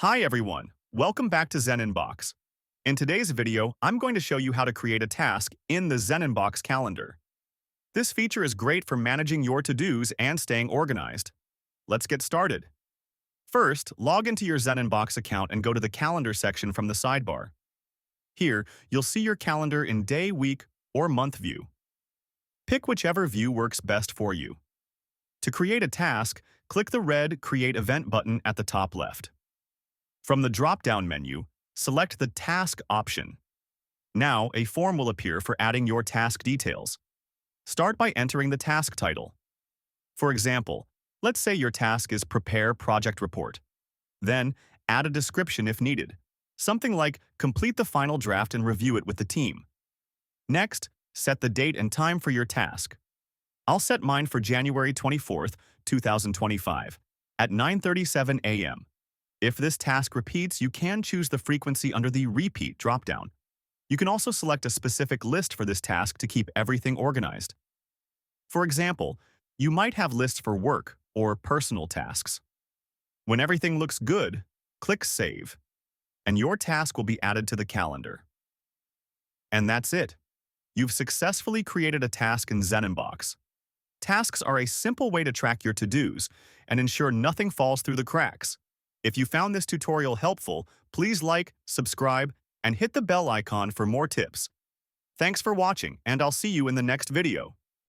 Hi everyone, welcome back to ZenInbox. In today's video, I'm going to show you how to create a task in the ZenInbox calendar. This feature is great for managing your to-dos and staying organized. Let's get started. First, log into your ZenInbox account and go to the calendar section from the sidebar. Here, you'll see your calendar in day, week, or month view. Pick whichever view works best for you. To create a task, click the red Create Event button at the top left. From the drop-down menu, select the Task option. Now, a form will appear for adding your task details. Start by entering the task title. For example, let's say your task is Prepare Project Report. Then, add a description if needed, something like complete the final draft and review it with the team. Next, set the date and time for your task. I'll set mine for January 24th, 2025, at 9:37 a.m. If this task repeats, you can choose the frequency under the Repeat dropdown. You can also select a specific list for this task to keep everything organized. For example, you might have lists for work or personal tasks. When everything looks good, click Save, and your task will be added to the calendar. And that's it. You've successfully created a task in ZenInbox. Tasks are a simple way to track your to-dos and ensure nothing falls through the cracks. If you found this tutorial helpful, please like, subscribe, and hit the bell icon for more tips. Thanks for watching, and I'll see you in the next video.